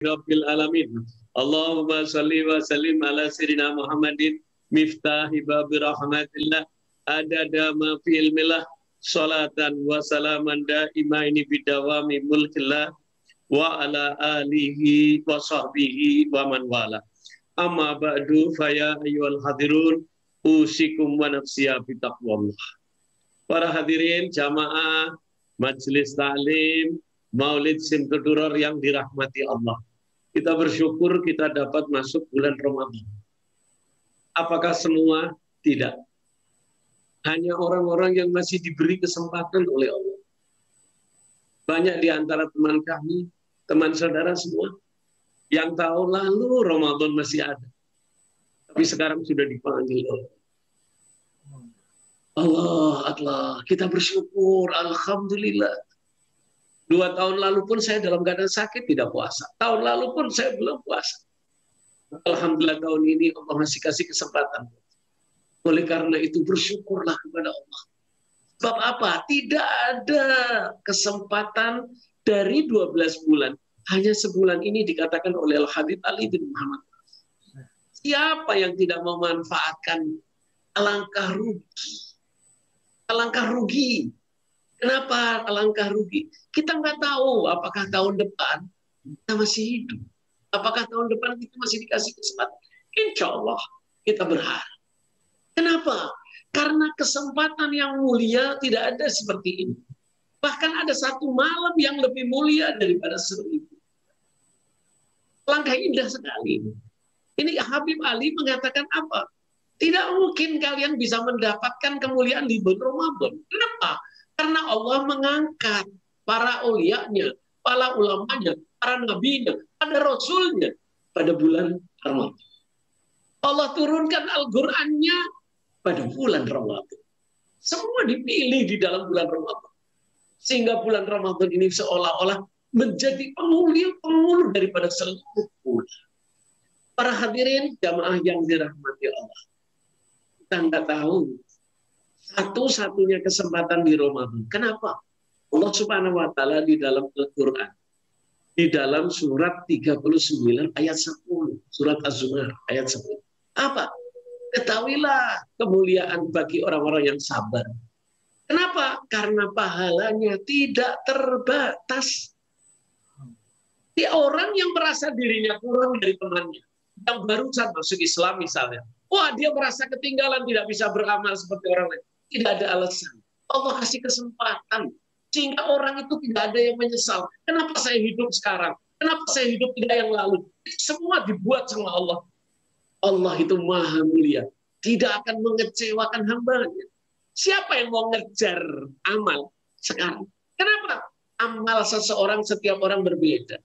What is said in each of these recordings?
Rabbil alamin. Allahumma salli wa sallim ala sayyidina Muhammadin miftahi babi rahmatillah adada ma fi ilmillah salatan wa salaman daimaini bidawami mulkillah wa ala alihi wa sahbihi wa man wala. Amma ba'du faya ayyuhal hadirun usikum wa nafsiya bitaqwallah. Para hadirin jamaah Majelis Ta'lim Maulid Simtuduror yang dirahmati Allah. Kita bersyukur kita dapat masuk bulan Ramadan. Apakah semua? Tidak. Hanya orang-orang yang masih diberi kesempatan oleh Allah. Banyak di antara teman kami, teman saudara semua, yang tahu lalu Ramadan masih ada. Tapi sekarang sudah dipanggil Allah. Allah, kita bersyukur, alhamdulillah. 2 tahun lalu pun saya dalam keadaan sakit tidak puasa. Tahun lalu pun saya belum puasa. Alhamdulillah tahun ini Allah masih kasih kesempatan. Oleh karena itu bersyukurlah kepada Allah. Sebab apa? Tidak ada kesempatan dari 12 bulan. Hanya sebulan ini dikatakan oleh Al-Habib Ali bin Muhammad. Siapa yang tidak memanfaatkan? Alangkah rugi. Alangkah rugi. Kenapa alangkah rugi? Kita nggak tahu apakah tahun depan kita masih hidup. Apakah tahun depan kita masih dikasih kesempatan? Insya Allah kita berharap. Kenapa? Karena kesempatan yang mulia tidak ada seperti ini. Bahkan ada satu malam yang lebih mulia daripada 1000. Langkah indah sekali. Ini Habib Ali mengatakan apa? Tidak mungkin kalian bisa mendapatkan kemuliaan di bulan Ramadan. Kenapa? Karena Allah mengangkat para ulianya, para ulamanya, para nabinya, para rasulnya pada bulan Ramadan. Allah turunkan Al-Qur'annya pada bulan Ramadan. Semua dipilih di dalam bulan Ramadan. Sehingga bulan Ramadan ini seolah-olah menjadi penghulu daripada seluruh bulan. Para hadirin jamaah yang dirahmati Allah. Kita nggak tahu satu-satunya kesempatan di Ramadan. Kenapa? Allah Subhanahu wa taala di dalam Al-Qur'an, di dalam surat 39 ayat 10, surat Az-Zumar ayat 10. Apa? Ketahuilah kemuliaan bagi orang-orang yang sabar. Kenapa? Karena pahalanya tidak terbatas. Di orang yang merasa dirinya kurang dari temannya, yang baru saja masuk Islam misalnya, wah dia merasa ketinggalan, tidak bisa beramal seperti orang lain. Tidak ada alasan. Allah kasih kesempatan. Sehingga orang itu tidak ada yang menyesal. Kenapa saya hidup sekarang? Kenapa saya hidup tidak yang lalu? Semua dibuat sama Allah. Allah itu maha mulia. Tidak akan mengecewakan hambanya. Siapa yang mau ngejar amal sekarang? Kenapa? Amal seseorang setiap orang berbeda.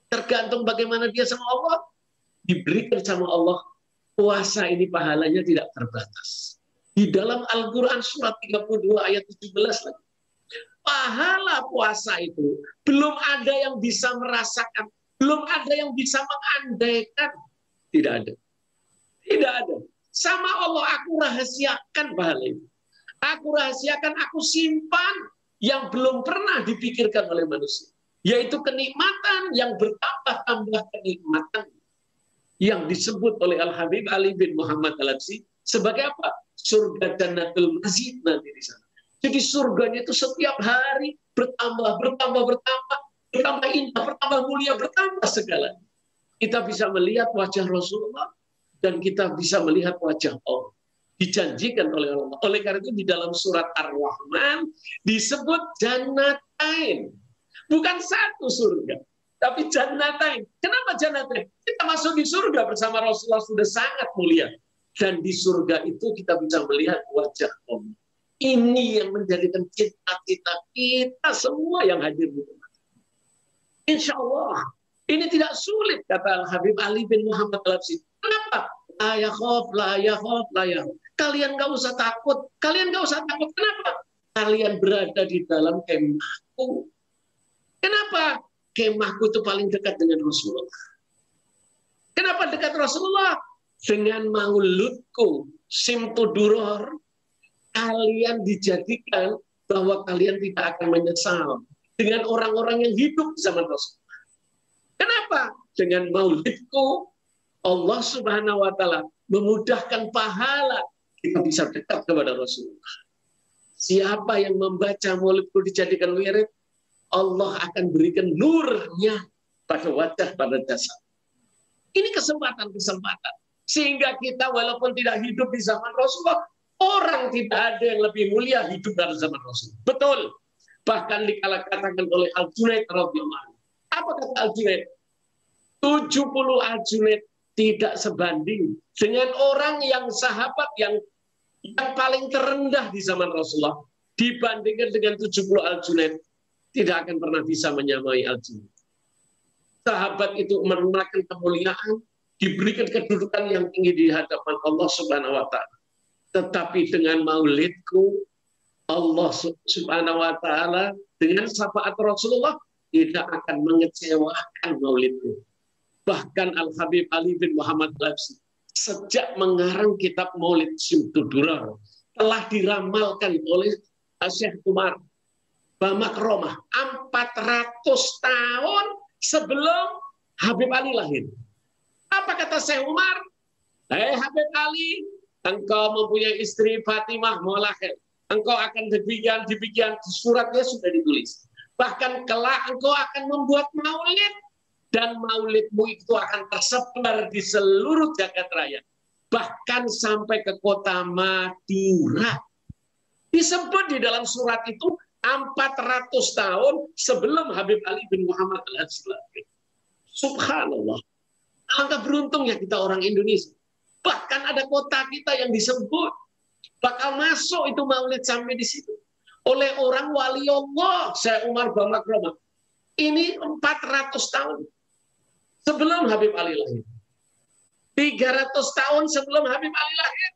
Tergantung bagaimana dia sama Allah. Diberikan sama Allah. Puasa ini pahalanya tidak terbatas. Di dalam Al-Quran surat 32 ayat 17 lagi. Pahala puasa itu belum ada yang bisa merasakan, belum ada yang bisa mengandaikan. Tidak ada. Tidak ada. Sama Allah aku rahasiakan pahala itu. Aku rahasiakan, aku simpan yang belum pernah dipikirkan oleh manusia. Yaitu kenikmatan yang bertambah-tambah kenikmatan. Yang disebut oleh Al-Habib Ali bin Muhammad Al-Habsyi sebagai apa? Surga Jannatul Mazid nanti di sana. Jadi surganya itu setiap hari bertambah indah, bertambah mulia, bertambah segalanya. Kita bisa melihat wajah Rasulullah dan kita bisa melihat wajah Allah. Dijanjikan oleh Allah. Oleh karena itu di dalam surat Ar-Rahman disebut Jannatain. Bukan satu surga, tapi Jannatain. Kenapa Jannatain? Kita masuk di surga bersama Rasulullah sudah sangat mulia. Dan di surga itu kita bisa melihat wajah Allah. Ini yang menjadikan cita-cita kita semua yang hadir di tempat. Insya Allah. Ini tidak sulit, kata Al-Habib Ali bin Muhammad Al-Habsyi. Kenapa? La yakhaf, la yakhaf, la yakhaf. Kalian nggak usah takut. Kalian nggak usah takut. Kenapa? Kalian berada di dalam kemahku. Kenapa? Kemahku itu paling dekat dengan Rasulullah. Kenapa dekat Rasulullah? Dengan mauludku Simtuduror, kalian dijadikan bahwa kalian tidak akan menyesal dengan orang-orang yang hidup zaman Rasulullah. Kenapa? Dengan maulidku Allah Subhanahu wa taala memudahkan pahala kita bisa dekat kepada Rasulullah. Siapa yang membaca maulidku dijadikan wirid, Allah akan berikan nurnya pada wajah, pada jasad. Ini kesempatan-kesempatan. Sehingga kita walaupun tidak hidup di zaman Rasulullah, orang tidak ada yang lebih mulia hidup dari zaman Rasulullah. Betul. Bahkan dikatakan oleh Al-Junaid radhiyallahu anhu. Apa kata Al-Junaid? 70 Al-Junaid tidak sebanding dengan orang yang sahabat yang paling terendah di zaman Rasulullah dibandingkan dengan 70 Al-Junaid, tidak akan pernah bisa menyamai Al-Junaid. Sahabat itu merupakan kemuliaan, diberikan kedudukan yang tinggi di hadapan Allah Subhanahu wa taala. Tetapi dengan maulidku Allah Subhanahu wa taala dengan syafaat Rasulullah tidak akan mengecewakan maulidku. Bahkan Al-Habib Ali bin Muhammad Labsi sejak mengarang kitab Maulid Syamsuddaulah telah diramalkan oleh Syekh Umar Bamakromah 400 tahun sebelum Habib Ali lahir. Apa kata Syekh Umar? Hei Habib Ali, engkau mempunyai istri Fatimah mau lahir. Engkau akan demikian, suratnya sudah ditulis. Bahkan kelak engkau akan membuat maulid, dan maulidmu itu akan tersebar di seluruh jagat raya. Bahkan sampai ke kota Madura. Disebut di dalam surat itu 400 tahun sebelum Habib Ali bin Muhammad al-Hajjaj. Subhanallah. Alangkah beruntungnya kita orang Indonesia. Bahkan ada kota kita yang disebut bakal masuk itu maulid sampai di situ. Oleh orang wali Allah, Syekh Umar Bamakromah. Ini 400 tahun sebelum Habib Ali lahir. 300 tahun sebelum Habib Ali lahir.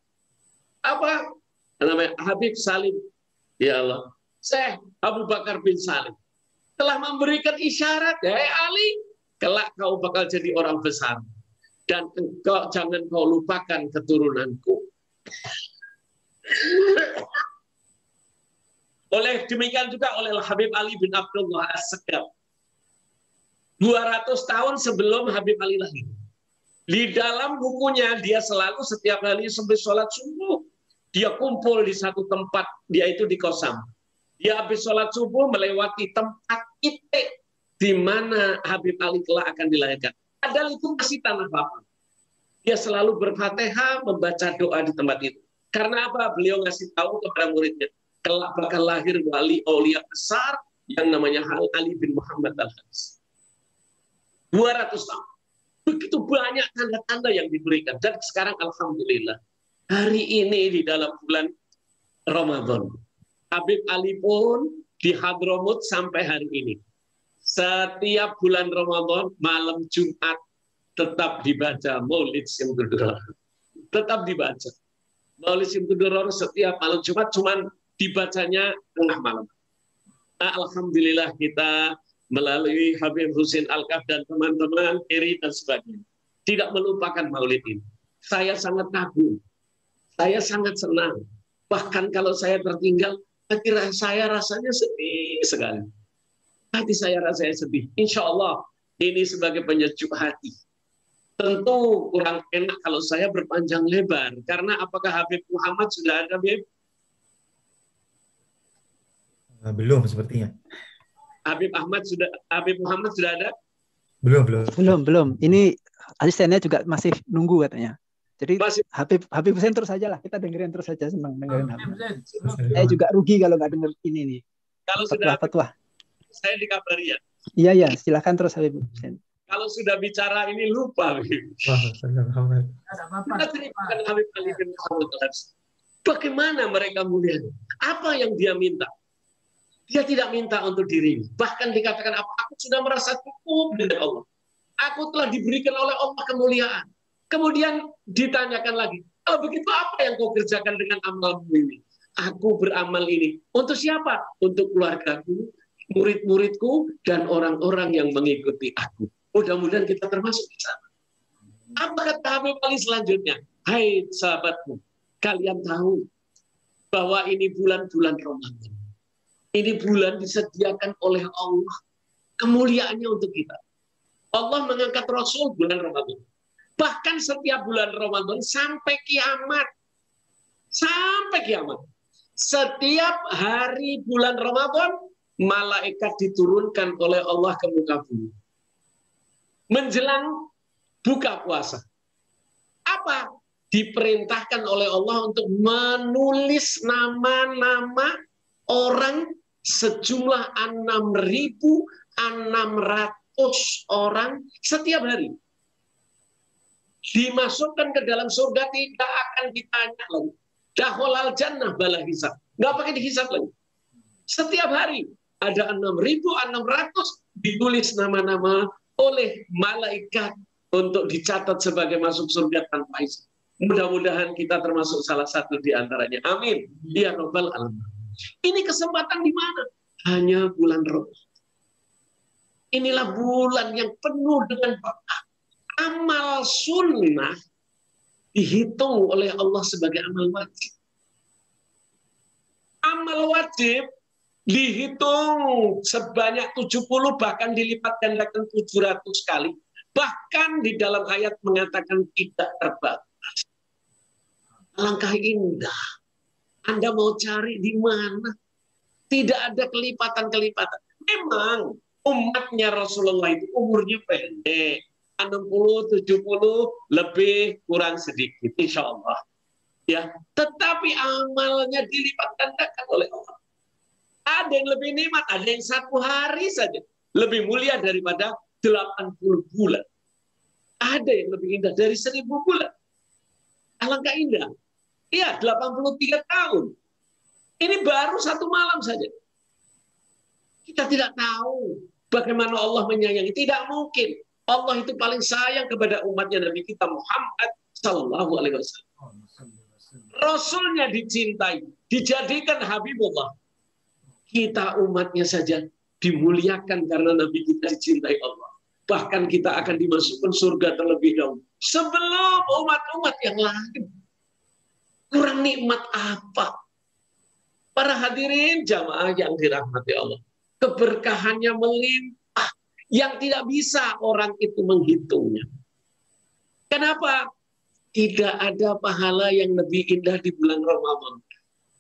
Apa? Namanya Habib Salim. Ya Allah. Syekh Abu Bakar bin Salim telah memberikan isyarat, "Hei Ali, kelak kau bakal jadi orang besar. Dan engkau jangan kau lupakan keturunanku." Oleh demikian juga oleh Habib Ali bin Abdullah As-Segaf. 200 tahun sebelum Habib Ali lahir. Di dalam bukunya dia selalu setiap kali sampai sholat subuh dia kumpul di satu tempat, dia itu di Kosam. Dia habis sholat subuh melewati tempat itu di mana Habib Ali kelak akan dilahirkan. Padahal itu masih tanah lapang. Dia selalu berfatihah membaca doa di tempat itu. Karena apa? Beliau ngasih tahu kepada muridnya, kelak bakal lahir wali aulia besar yang namanya Ali bin Muhammad al-Haris. 200 tahun. Begitu banyak tanda-tanda yang diberikan. Dan sekarang alhamdulillah, hari ini di dalam bulan Ramadan, Habib Ali pun di Hadramut sampai hari ini. Setiap bulan Ramadan, malam Jumat, tetap dibaca Maulid Syamsuddaulah. Tetap dibaca. Maulid Syamsuddaulah setiap malam Jumat, cuman dibacanya tengah malam. Nah, alhamdulillah kita melalui Habib Husin Al-Kaf dan teman-teman, Eri dan sebagainya, tidak melupakan maulid ini. Saya sangat kagum. Saya sangat senang. Bahkan kalau saya tertinggal, saya rasanya sedih sekali. Hati saya rasanya sedih. Insya Allah ini sebagai penyejuk hati. Tentu kurang enak kalau saya berpanjang lebar. Karena apakah Habib Muhammad sudah ada, Habib? Belum sepertinya. Habib Muhammad sudah ada? Belum. Ini asistennya juga masih nunggu katanya. Jadi masih. Habib Hussein terus saja lah. Kita dengerin terus saja, senang dengerin Habib. Saya juga rugi kalau nggak denger ini nih. Kalau sudah fatwa, saya dikabari ya. Iya, silakan terus Habib Hussein. Kalau sudah bicara ini lupa. Bagaimana mereka mulia? Apa yang dia minta? Dia tidak minta untuk dirinya. Bahkan dikatakan, aku sudah merasa cukup dengan Allah. Aku telah diberikan oleh Allah kemuliaan. Kemudian ditanyakan lagi, kalau begitu apa yang kau kerjakan dengan amalmu ini? Aku beramal ini. Untuk siapa? Untuk keluargaku, murid-muridku, dan orang-orang yang mengikuti aku. Mudah-mudahan kita termasuk di sana. Apa kata Habib Ali selanjutnya? Hai sahabatku, kalian tahu bahwa ini bulan-bulan Ramadan. Ini bulan disediakan oleh Allah kemuliaannya untuk kita. Allah mengangkat Rasul bulan Ramadan. Bahkan setiap bulan Ramadan sampai kiamat. Sampai kiamat. Setiap hari bulan Ramadan, malaikat diturunkan oleh Allah ke muka bumi. Menjelang buka puasa. Apa? Diperintahkan oleh Allah untuk menulis nama-nama orang sejumlah 6.600 orang setiap hari. Dimasukkan ke dalam surga, tidak akan ditanya lagi. Dakhalal jannah bala hisab. Nggak pakai dihisab lagi. Setiap hari ada 6.600 ditulis nama-nama oleh malaikat untuk dicatat sebagai masuk surga tanpa hisab. Mudah-mudahan kita termasuk salah satu di antaranya. Amin. Ya Rabbal Alamin. Ini kesempatan di mana? Hanya bulan Ramadan. Inilah bulan yang penuh dengan berkah. Amal sunnah dihitung oleh Allah sebagai amal wajib. Amal wajib dihitung sebanyak 70, bahkan dilipat gandakan 700 kali. Bahkan di dalam ayat mengatakan tidak terbatas. Alangkah indah. Anda mau cari di mana? Tidak ada kelipatan-kelipatan. Memang umatnya Rasulullah itu umurnya pendek. 60, 70, lebih kurang sedikit. Insya Allah. Ya, tetapi amalnya dilipat gandakan oleh Allah. Ada yang lebih nikmat, ada yang 1 hari saja. Lebih mulia daripada 80 bulan. Ada yang lebih indah dari 1000 bulan. Alangkah indah. Iya, 83 tahun. Ini baru 1 malam saja. Kita tidak tahu bagaimana Allah menyayangi. Tidak mungkin. Allah itu paling sayang kepada umatnya Nabi kita Muhammad Sallallahu Alaihi Wasallam. Rasulnya dicintai, dijadikan Habibullah. Kita umatnya saja dimuliakan karena Nabi kita dicintai Allah. Bahkan kita akan dimasukkan surga terlebih dahulu. Sebelum umat-umat yang lain. Kurang nikmat apa? Para hadirin jamaah yang dirahmati Allah. Keberkahannya melimpah. Yang tidak bisa orang itu menghitungnya. Kenapa? Tidak ada pahala yang lebih indah di bulan Ramadan.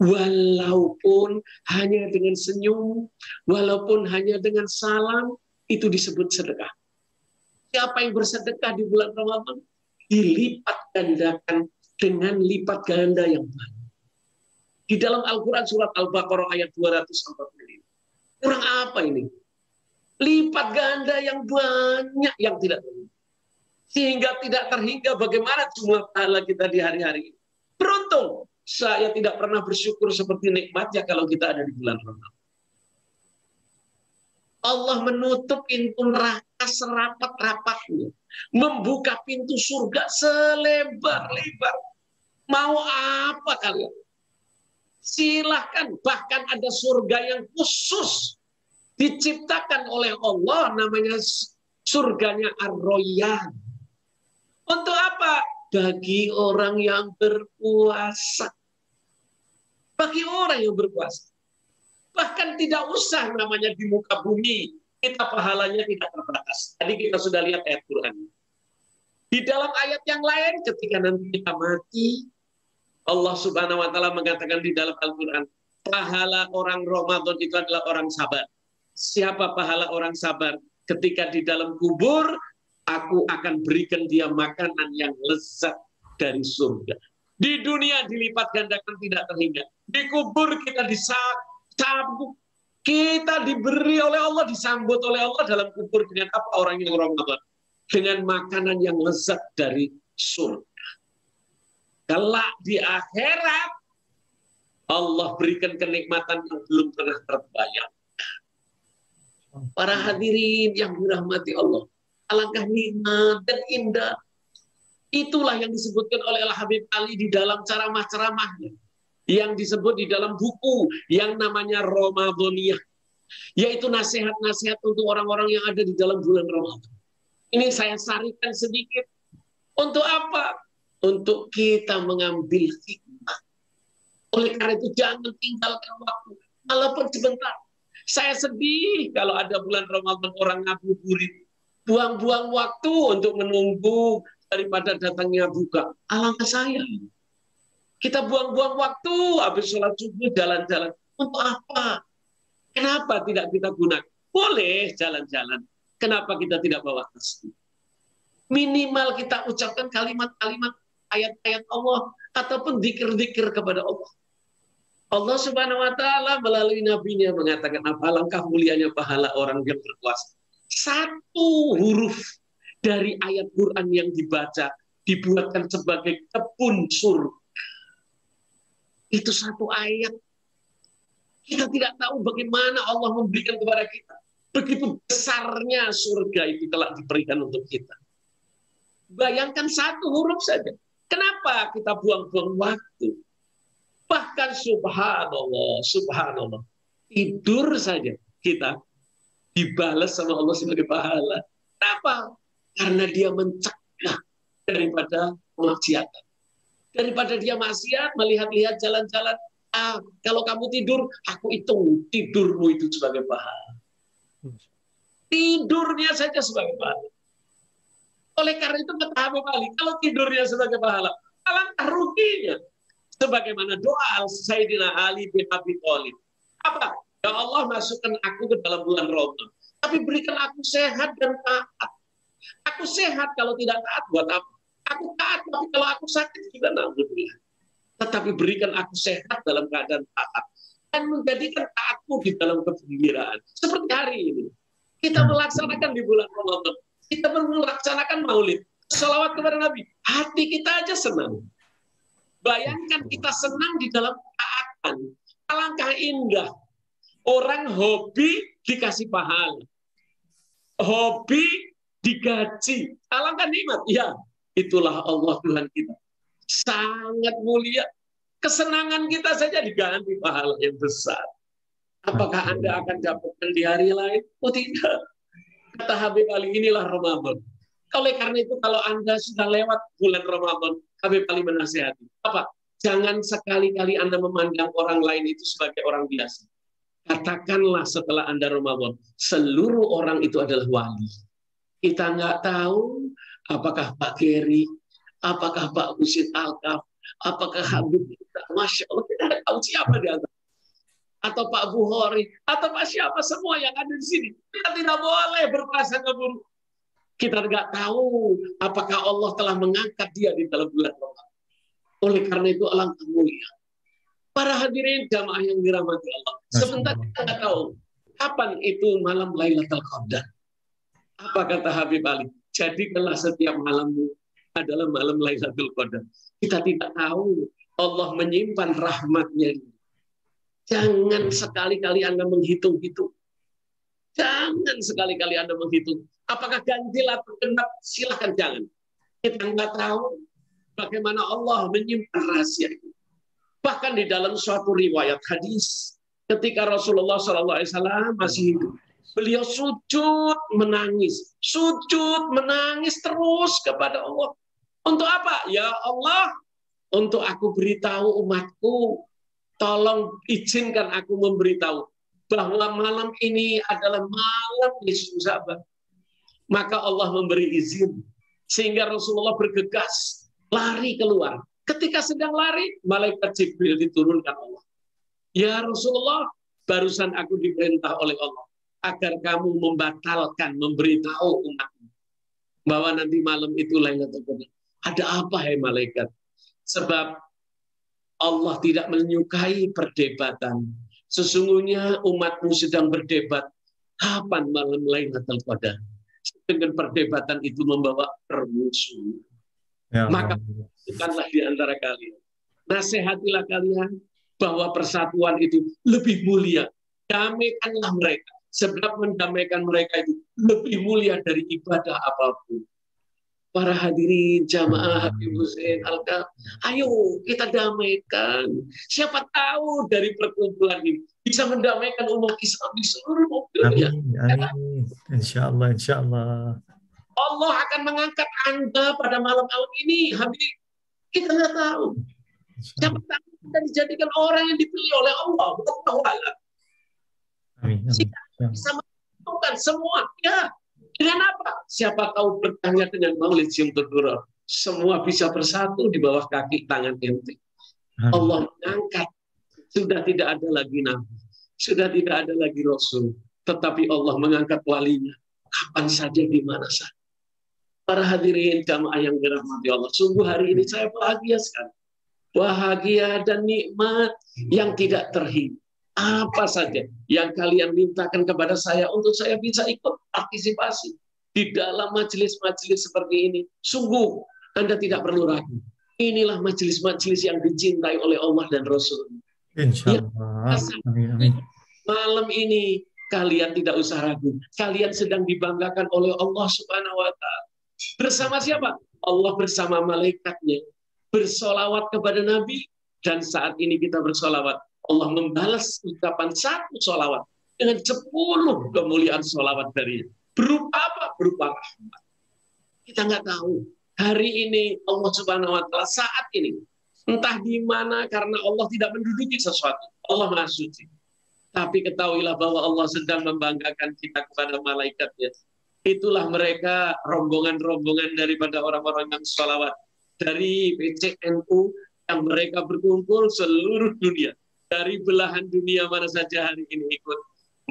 Walaupun hanya dengan senyum, walaupun hanya dengan salam, itu disebut sedekah. Siapa yang bersedekah di bulan Ramadan, dilipat gandakan dengan lipat ganda yang banyak. Di dalam Al-Quran surat Al-Baqarah ayat 245. Kurang apa ini? Lipat ganda yang banyak yang tidak terhingga. Sehingga tidak terhingga bagaimana jumlah pahala kita di hari-hari ini. Beruntung saya tidak pernah bersyukur seperti nikmatnya kalau kita ada di bulan Ramadan. Allah menutup pintu neraka serapat-rapatnya. Membuka pintu surga selebar-lebar. Mau apa kalian? Silahkan. Bahkan ada surga yang khusus diciptakan oleh Allah, namanya surganya Ar-Royyan. Untuk apa? Bagi orang yang berpuasa. Bagi orang yang berpuasa. Bahkan tidak usah namanya di muka bumi. Kita pahalanya tidak terbatas. Tadi kita sudah lihat ayat Quran. Di dalam ayat yang lain, ketika nanti kita mati, Allah Subhanahu wa Ta'ala mengatakan di dalam Al-Quran, pahala orang Ramadan itu adalah orang sabar. Siapa pahala orang sabar? Ketika di dalam kubur, aku akan berikan dia makanan yang lezat dari surga. Di dunia dilipat gandakan tidak terhingga. Di kubur kita disambut. Kita diberi oleh Allah, disambut oleh Allah dalam kubur dengan apa orang yang Ramadan? Dengan makanan yang lezat dari surga. Kelak di akhirat, Allah berikan kenikmatan yang belum pernah terbayang. Para hadirin yang dirahmati Allah, alangkah nikmat dan indah. Itulah yang disebutkan oleh Al-Habib Ali di dalam ceramah-ceramahnya. Yang disebut di dalam buku yang namanya Ramadaniyah. Yaitu nasihat-nasihat untuk orang-orang yang ada di dalam bulan Ramadan. Ini saya sarikan sedikit. Untuk apa? Untuk kita mengambil hikmah. Oleh karena itu jangan tinggalkan waktu. Walaupun sebentar. Saya sedih kalau ada bulan Ramadan orang ngabuburit. buang-buang waktu untuk menunggu daripada datangnya buka. Alangkah sayang. Kita buang-buang waktu habis sholat subuh jalan-jalan. Untuk apa? Kenapa tidak kita gunakan? Boleh jalan-jalan. Kenapa kita tidak bawa tasbih? Minimal kita ucapkan kalimat-kalimat ayat-ayat Allah ataupun zikir-zikir kepada Allah. Allah Subhanahu wa taala melalui nabinya mengatakan apa langkah mulianya pahala orang yang berpuasa. Satu huruf dari ayat Quran yang dibaca dibuatkan sebagai kebun surga. Itu satu ayat. Kita tidak tahu bagaimana Allah memberikan kepada kita. Begitu besarnya surga itu telah diberikan untuk kita. Bayangkan satu huruf saja. Kenapa kita buang-buang waktu? Bahkan subhanallah, subhanallah. Tidur saja kita dibalas sama Allah sebagai pahala. Kenapa? Karena dia mencegah daripada kemaksiatan. Daripada dia maksiat, melihat-lihat jalan-jalan. Kalau kamu tidur, aku hitung tidurmu itu sebagai pahala. Tidurnya saja sebagai pahala. Oleh karena itu kata Habib Ali, kalau tidurnya sebagai pahala, alangkah ruginya. Sebagaimana doa Sayyidina Ali bin Abi Thalib. Apa? Ya Allah, masukkan aku ke dalam bulan Ramadan. Tapi berikan aku sehat dan taat. Aku sehat, kalau tidak taat buat apa? Aku taat, tapi kalau aku sakit juga alhamdulillah. Tetapi berikan aku sehat dalam keadaan taat. Dan menjadikan taatmu di dalam kegembiraan. Seperti hari ini. Kita melaksanakan di bulan Ramadan. Kita melaksanakan maulid. Shalawat kepada Nabi. Hati kita aja senang. Bayangkan kita senang di dalam taatan. Alangkah indah. Orang hobi dikasih pahala. Hobi digaji. Alangkah nikmat. Ya, itulah Allah Tuhan kita. Sangat mulia. Kesenangan kita saja diganti pahala yang besar. Apakah Anda akan dapatkan di hari lain? Oh tidak. Kata Habib Ali, inilah Ramadan. Oleh karena itu, kalau Anda sudah lewat bulan Ramadan, Habib Ali menasihati. Apa? Jangan sekali-kali Anda memandang orang lain itu sebagai orang biasa. Katakanlah setelah Anda Ramadan, seluruh orang itu adalah wali. Kita nggak tahu apakah Pak Geri, apakah Pak Husin Alkaf, apakah Habib kita. Masya Allah, kita tidak tahu siapa di antara. Atau Pak Bukhari, atau Pak siapa semua yang ada di sini. Kita tidak boleh berprasangka buruk. Kita tidak tahu apakah Allah telah mengangkat dia di dalam bulan Ramadan. Oleh karena itu alangkah mulia. Para hadirin jamaah yang dirahmati Allah. Sebentar kita tidak tahu kapan itu malam Lailatul Qadar. Apa kata Habib Ali? Jadikanlah setiap malammu adalah malam Lailatul Qadar. Kita tidak tahu Allah menyimpan rahmatnya. Jangan sekali-kali Anda menghitung-hitung. Jangan sekali-kali Anda menghitung. Apakah ganjil atau genap? Silahkan jangan. Kita nggak tahu bagaimana Allah menyimpan rahasia itu. Bahkan di dalam suatu riwayat hadis, ketika Rasulullah SAW masih hidup, beliau sujud menangis terus kepada Allah. Untuk apa? Ya Allah, untuk aku beritahu umatku, tolong izinkan aku memberitahu bahwa malam ini adalah malam Nisfu Sa'ban. Maka Allah memberi izin sehingga Rasulullah bergegas lari keluar. Ketika sedang lari, malaikat Jibril diturunkan Allah. Ya Rasulullah, barusan aku diperintah oleh Allah agar kamu membatalkan, memberitahu umatmu bahwa nanti malam itu Lailatul Qadar. Ada apa, hai malaikat? Sebab Allah tidak menyukai perdebatan. Sesungguhnya umatmu sedang berdebat kapan malam Lailatul Qadar. Dengan perdebatan itu membawa permusuhan. Ya, maka bukanlah di antara kalian. Nasihatilah kalian bahwa persatuan itu lebih mulia. Damaikanlah mereka. Sebab mendamaikan mereka itu lebih mulia dari ibadah apapun. Para hadirin jamaah Habib Husin Alkaf, ayo kita damaikan. Siapa tahu dari perkumpulan ini bisa mendamaikan umat Islam di seluruh dunia. Amin. Insya Allah. Allah akan mengangkat Anda pada malam-malam ini, Habib. Kita nggak tahu. Siapa tahu kita dijadikan orang yang dipilih oleh Allah. Amin. Bisa menentukan semua. Ya, Dengan apa? Siapa tahu bertanya dengan maulid Simtuduror, semua bisa bersatu di bawah kaki tangan ente. Allah mengangkat. Sudah tidak ada lagi nabi, sudah tidak ada lagi rasul, tetapi Allah mengangkat walinya kapan saja, di mana saja. Para hadirin jamaah yang dirahmati Allah, sungguh hari ini saya bahagia sekali. Bahagia dan nikmat yang tidak terhingga. Apa saja yang kalian mintakan kepada saya untuk saya bisa ikut partisipasi di dalam majelis-majelis seperti ini, sungguh Anda tidak perlu ragu. Inilah majelis-majelis yang dicintai oleh Allah dan Rasul. Insyaallah. Amin, amin. Malam ini kalian tidak usah ragu. Kalian sedang dibanggakan oleh Allah Subhanahu wa Ta'ala. Bersama siapa? Allah bersama malaikatnya. Bersolawat kepada Nabi. Dan saat ini kita bersolawat. Allah membalas ucapan satu solawat dengan 10 kemuliaan solawat darinya. Berupa apa? Berupa rahmat. Kita nggak tahu. Hari ini Allah Subhanahu wa Ta'ala saat ini. Entah di mana, karena Allah tidak menduduki sesuatu. Allah Maha Suci. Tapi ketahuilah bahwa Allah sedang membanggakan kita kepada malaikatnya. Itulah mereka rombongan-rombongan daripada orang-orang yang sholawat. Dari PCNU yang mereka berkumpul seluruh dunia. Dari belahan dunia mana saja hari ini ikut.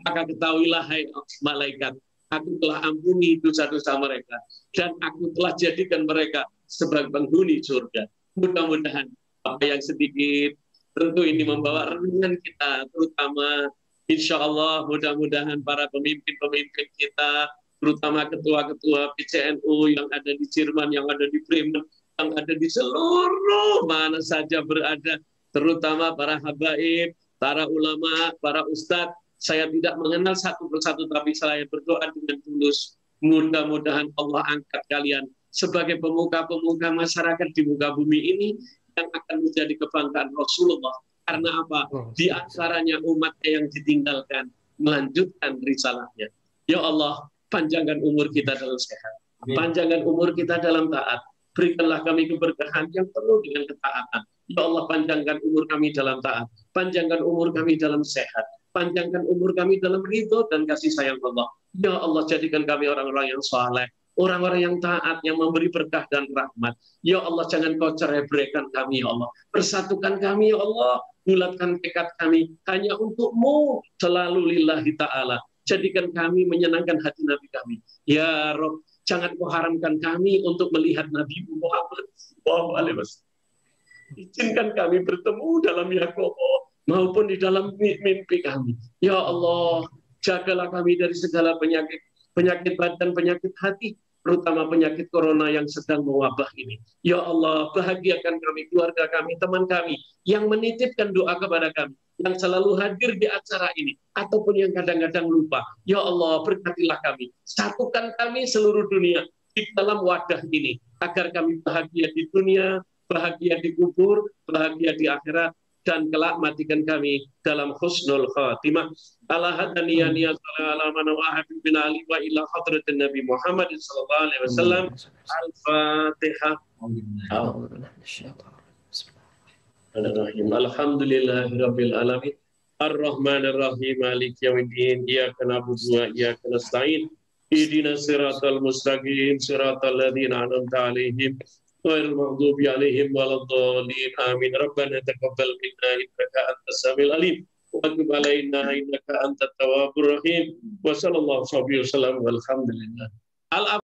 Maka ketahuilah hai malaikat. Aku telah ampuni dosa-dosa mereka. Dan aku telah jadikan mereka sebagai penghuni surga. Mudah-mudahan apa yang sedikit tentu ini membawa renungan kita, terutama insya Allah mudah-mudahan para pemimpin-pemimpin kita, terutama ketua-ketua PCNU yang ada di Jerman, yang ada di Bremen, yang ada di seluruh mana saja berada, terutama para habaib, para ulama, para ustadz. Saya tidak mengenal satu persatu, tapi saya berdoa dengan tulus. Mudah-mudahan Allah angkat kalian sebagai pemuka-pemuka masyarakat di muka bumi ini yang akan menjadi kebanggaan Rasulullah. Karena apa? Di antaranya umatnya yang ditinggalkan melanjutkan risalahnya. Ya Allah, panjangkan umur kita dalam sehat. Panjangkan umur kita dalam taat. Berikanlah kami keberkahan yang penuh dengan ketaatan. Ya Allah, panjangkan umur kami dalam taat. Panjangkan umur kami dalam sehat. Panjangkan umur kami dalam ridho dan kasih sayang Allah. Ya Allah, jadikan kami orang-orang yang saleh, orang-orang yang taat, yang memberi berkah dan rahmat. Ya Allah, jangan kau cerai-beraikan kami, ya Allah. Persatukan kami, ya Allah. Bulatkan tekad kami hanya untuk-Mu, selalu lillahi ta'ala. Jadikan kami menyenangkan hati Nabi kami. Ya Rob, jangan kau haramkan kami untuk melihat Nabi Muhammad SAW. Izinkan kami bertemu dalam Yakobo maupun di dalam mimpi kami. Ya Allah, jagalah kami dari segala penyakit, penyakit badan, penyakit hati, terutama penyakit corona yang sedang mewabah ini. Ya Allah, bahagiakan kami, keluarga kami, teman kami, yang menitipkan doa kepada kami, yang selalu hadir di acara ini, ataupun yang kadang-kadang lupa. Ya Allah, berkatilah kami, satukan kami seluruh dunia di dalam wadah ini, agar kami bahagia di dunia, bahagia di kubur, bahagia di akhirat, dan kelak matikan kami dalam husnul khatimah. Ala hadaniyani ala man wa habibin ali wa ila hadratin Nabi Muhammad sallallahu alaihi wasallam. Al-Fatihah. Alhamdulillahirabbil alamin. Ar-Rahmanir Rahim. Maliki yaumiddin. Iyyaka na'budu wa iyyaka nasta'in. Ihdinas siratal mustaqim. Siratal ladzina an'amta 'alaihim ghairil maghdubi 'alaihim waladdallin. Amin. Rabbana taqabbal minna innaka antas samiul alim wa tub 'alaina innaka antat tawwabur rahim. Wa sallallahu alaihi wasallam walhamdulillah.